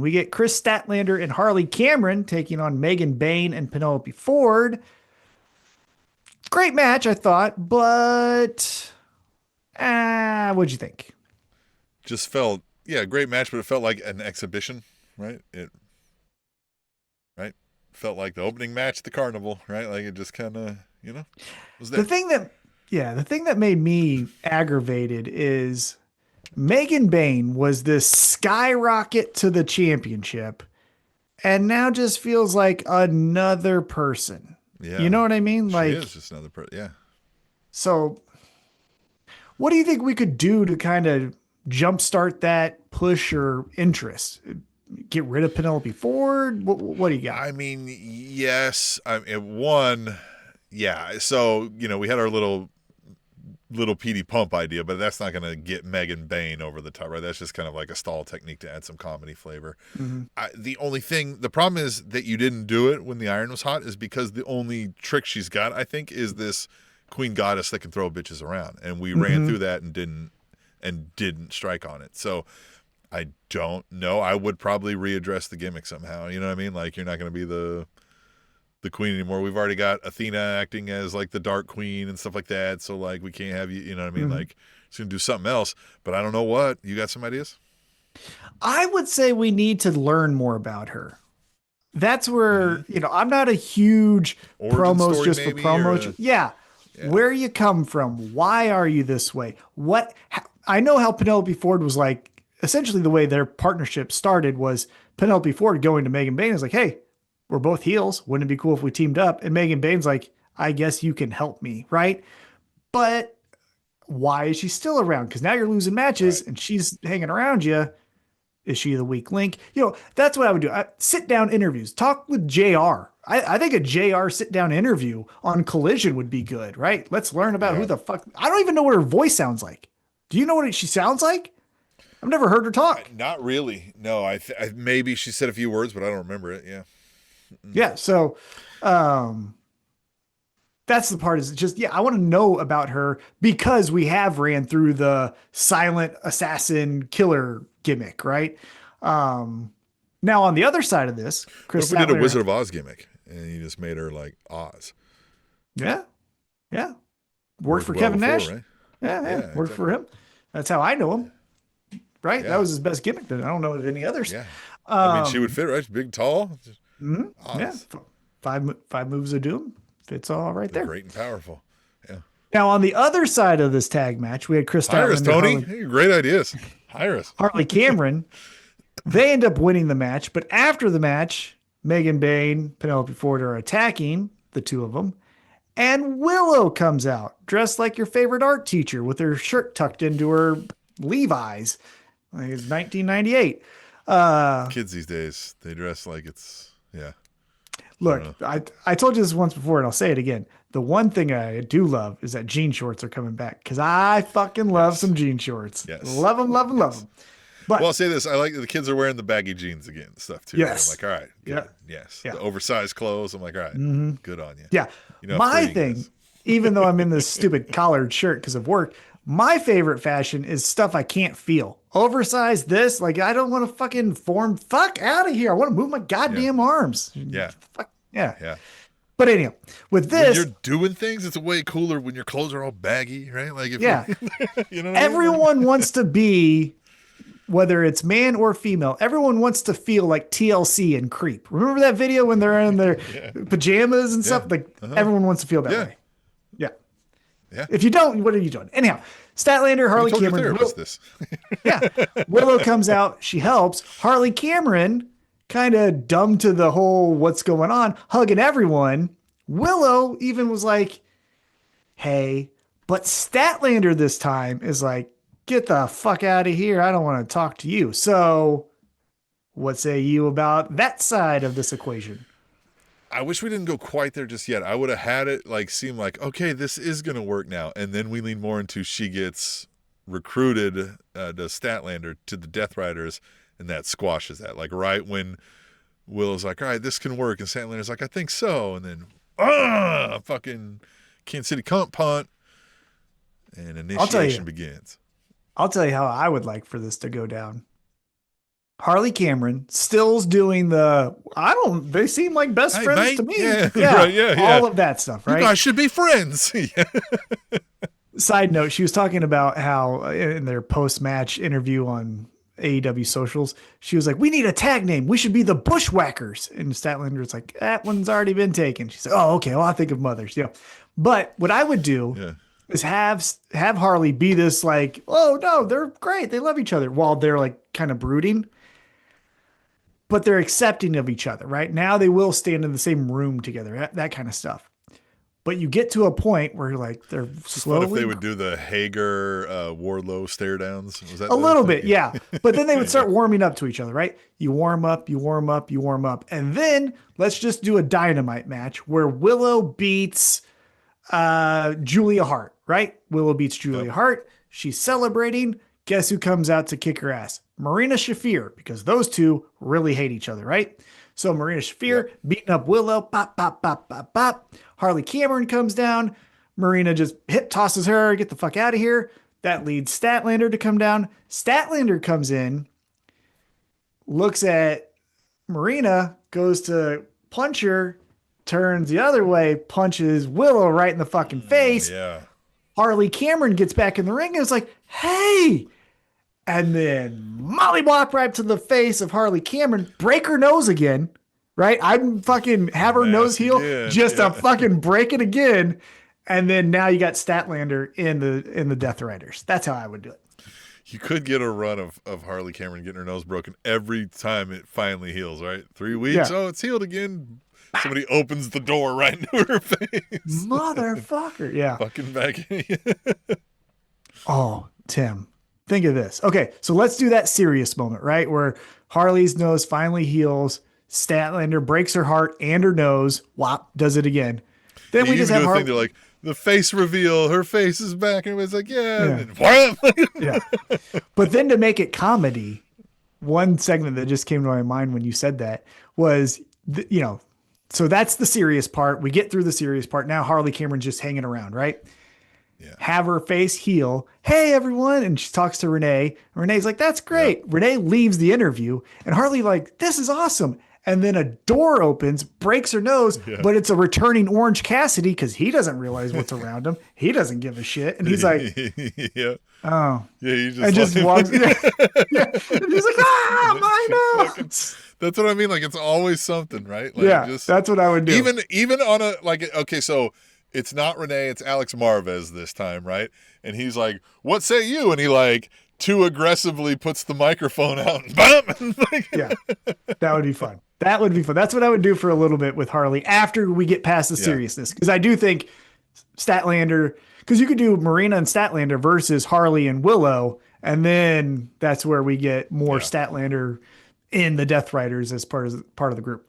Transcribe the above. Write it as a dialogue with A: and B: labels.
A: We get Kris Statlander and Harley Cameron taking on Megan Bayne and Penelope Ford. Great match, I thought, but what'd you think?
B: Just felt, yeah, great match, but it felt like an exhibition, right? It right felt like the opening match at the carnival, right? Like it just kind of, was
A: The
B: there.
A: thing that, yeah, the thing that made me aggravated is Megan Bayne was this skyrocket to the championship and now just feels like another person. You
B: Yeah,
A: know what I mean?
B: she is
A: Like,
B: just another person. Yeah,
A: so what do you think we could do to kind of jumpstart that push or interest? Get rid of Penelope Ford? What do you got?
B: I mean, yes. One, yeah. So we had our little PD pump idea, but that's not going to get Megan Bayne over the top, right? That's just kind of like a stall technique to add some comedy flavor.
A: Mhm.
B: The problem is that you didn't do it when the iron was hot, is because the only trick she's got, I think, is this queen goddess that can throw bitches around, and we ran
A: Mhm.
B: through that and didn't strike on it. So I don't know. I would probably readdress the gimmick somehow. You know what I mean? Like, you're not going to be the queen anymore. We've already got Athena acting as like the dark queen and stuff like that. So like, we can't have you know what I mean?
A: Mhm.
B: Like, she's gonna do something else, but I don't know what. You got some ideas?
A: I would say we need to learn more about her. That's
B: Mm-hmm.
A: where, I'm not a huge
B: Origin
A: promos
B: story
A: just for
B: maybe, or
A: promos. Yeah.
B: yeah,
A: Where you come from? Why are you this way? I know how Penelope Ford was like, essentially the way their partnership started was Penelope Ford going to Megan Bayne is like, hey, we're both heels. Wouldn't it be cool if we teamed up? And Megan Bayne's like, I guess you can help me, right? But why is she still around? Because now you're losing matches
B: right.
A: and she's hanging around you. Is she the weak link? That's what I would do. Sit down interviews. Talk with JR. I think a JR sit down interview on Collision would be good, right? Let's learn about who
B: Yeah.
A: the fuck. I don't even know what her voice sounds like. Do you know what she sounds like? I've never heard her talk.
B: Not really. No, maybe she said a few words, but I don't remember it. Yeah. Mm-mm.
A: Yeah. So um, that's the part is just, yeah, I want to know about her because we have ran through the silent assassin killer gimmick, right? Um, Now on the other side of this,
B: What
A: Kris
B: if we did a
A: Statlander,
B: Wizard of Oz gimmick and you just made her like Oz?
A: yeah, yeah, worked
B: Worked
A: for
B: well
A: Kevin
B: before,
A: Nash.
B: right?
A: Yeah, yeah,
B: Yeah,
A: worked for
B: exactly.
A: him. That's how I know him. Right, that
B: Yeah,
A: was his best gimmick. But I don't know of any others.
B: yeah. I mean, she would
A: Um,
B: fit, right? She's big, tall, just
A: yeah,
B: Oz.
A: five moves of doom fits all right
B: The
A: there.
B: great and powerful. Yeah.
A: Now on the other side of this tag match, we had Kris
B: Hire us,
A: Statlander,
B: Tony. Hey, great ideas. Hire us.
A: Harley Cameron. They end up winning the match, but after the match, Megan Bayne, Penelope Ford are attacking the two of them, and Willow comes out dressed like your favorite art teacher with her shirt tucked into her Levi's. Like it's 1998. Uh,
B: Kids these days, they dress like it's, yeah. I don't
A: Look,
B: know.
A: I told you this once before, and I'll say it again. The one thing I do love is that jean shorts are coming back because I fucking love
B: Yes.
A: some jean shorts.
B: Yes.
A: Love them, love them, love
B: Yes.
A: them.
B: Well, I'll
A: But
B: say this. I like that the kids are wearing the baggy jeans again and stuff too, right? I'm
A: yes,
B: like, all right,
A: yeah,
B: good. Yes.
A: yeah,
B: The oversized clothes. I'm like, all right,
A: hmm
B: good on you.
A: yeah.
B: You know how
A: My
B: freeing it
A: thing,
B: is.
A: even though I'm in this stupid collared shirt because of work, my favorite fashion is stuff I can't feel. Oversized this, like I don't want to fucking form. Fuck out of here. I want to move my
B: Yeah.
A: goddamn arms.
B: Yeah.
A: Fuck yeah.
B: Yeah.
A: But anyhow, with
B: When you're
A: this,
B: doing things, it's way cooler when your clothes are all baggy, right? Like if you're,
A: yeah,
B: you know what I mean? Like,
A: everyone wants to be, whether it's man or female, everyone wants to feel like TLC and Creep. Remember that video when they're in their
B: yeah.
A: pajamas and
B: Yeah.
A: stuff? Like
B: Uh-huh.
A: everyone wants to feel that
B: Yeah.
A: way. Yeah.
B: Yeah.
A: If you don't, what are you doing? Anyhow, Statlander,
B: You
A: Harley
B: told your
A: Cameron,
B: therapist this.
A: yeah. Willow comes out, she helps. Harley Cameron, kind of dumb to the whole what's going on, hugging everyone. Willow even was like, hey, but Statlander this time is like, get the fuck out of here. I don't want to talk to you. So, what say you about that side of this equation?
B: I wish we didn't go quite there just yet. I would have had it like seem like, okay, this is going to work now. And then we lean more into she gets recruited to Statlander to the Death Riders, and that squashes that. Like right when Willow's like, all right, this can work. And Statlander's like, I think so. And then, fucking Kansas City comp punt, and
A: I'll tell
B: initiation
A: you.
B: begins.
A: I'll tell you how I would like for this to go down. Harley Cameron still's doing they seem like best
B: Hey,
A: friends
B: mate.
A: to me.
B: Yeah,
A: Yeah,
B: right, yeah,
A: all of that stuff,
B: You
A: right?
B: guys should be friends. Yeah.
A: Side note, she was talking about how in their post-match interview on AEW socials, she was like, we need a tag name. We should be the Bushwhackers. And Statlander's like, that one's already been taken. She's like, oh, okay. Well, I'll think of mothers. Yeah. But what I would do
B: Yeah.
A: is have Harley be this like, oh no, they're great. They love each other while they're like kind of brooding, but they're accepting of each other, right? Now they will stand in the same room together, that kind of stuff. But you get to a point where like they're slowly.
B: What if they would do the Hager Wardlow stare downs? Was that
A: A little bit, yeah. But then they would start warming up to each other, right? You warm up, you warm up, you warm up. And then let's just do a dynamite match where Willow beats Julia Hart, right? Willow beats Julia Hart. She's celebrating. Guess who comes out to kick her ass? Marina Shafir, because those two really hate each other, right? So Marina Shafir beating up Willow, pop, pop, pop, pop, pop. Harley Cameron comes down. Marina just tosses her, get the fuck out of here. That leads Statlander to come down. Statlander comes in, looks at Marina, goes to punch her, turns the other way, punches Willow right in the fucking face.
B: Yeah.
A: Harley Cameron gets back in the ring and is like, hey. And then Molly Block right to the face of Harley Cameron, break her nose again, right? I'd fucking have her nose heal just to fucking break it again. And then now you got Statlander in the Death Riders. That's how I would do it.
B: You could get a run of Harley Cameron getting her nose broken every time it finally heals, right? 3 weeks.
A: Yeah.
B: Oh, it's healed again. Somebody opens the door right into her face.
A: Motherfucker. Yeah.
B: Fucking back in.
A: Oh, Tim, think of this. Okay, so let's do that serious moment, right? Where Harley's nose finally heals. Statlander breaks her heart and her nose. Whop, does it again. Then we just have Harley.
B: They're like, the face reveal, her face is back. And everybody's like, yeah.
A: Yeah. But then to make it comedy, one segment that just came to my mind when you said that was, so that's the serious part. We get through the serious part. Now Harley Cameron's just hanging around, right?
B: Yeah.
A: Have her face heal. Hey, everyone. And she talks to Renee. And Renee's like, that's great. Yep. Renee leaves the interview. And Harley like, this is awesome. And then a door opens, breaks her nose, but it's a returning Orange Cassidy because he doesn't realize what's around him. He doesn't give a shit. And he's like, oh.
B: Yeah, he just,
A: and just walks. Yeah. And he's like, my nose.
B: That's what I mean. Like, it's always something, right? Like,
A: yeah, that's what I would do.
B: Even on a, like, okay, so it's not Renee, it's Alex Marvez this time, right? And he's like, what say you? And he, like, too aggressively puts the microphone out and bam!
A: Yeah, that would be fun. That would be fun. That's what I would do for a little bit with Harley after we get past the seriousness. Because I do think Statlander, because you could do Marina and Statlander versus Harley and Willow, and then that's where we get more Statlander in the Death Riders as part of the group.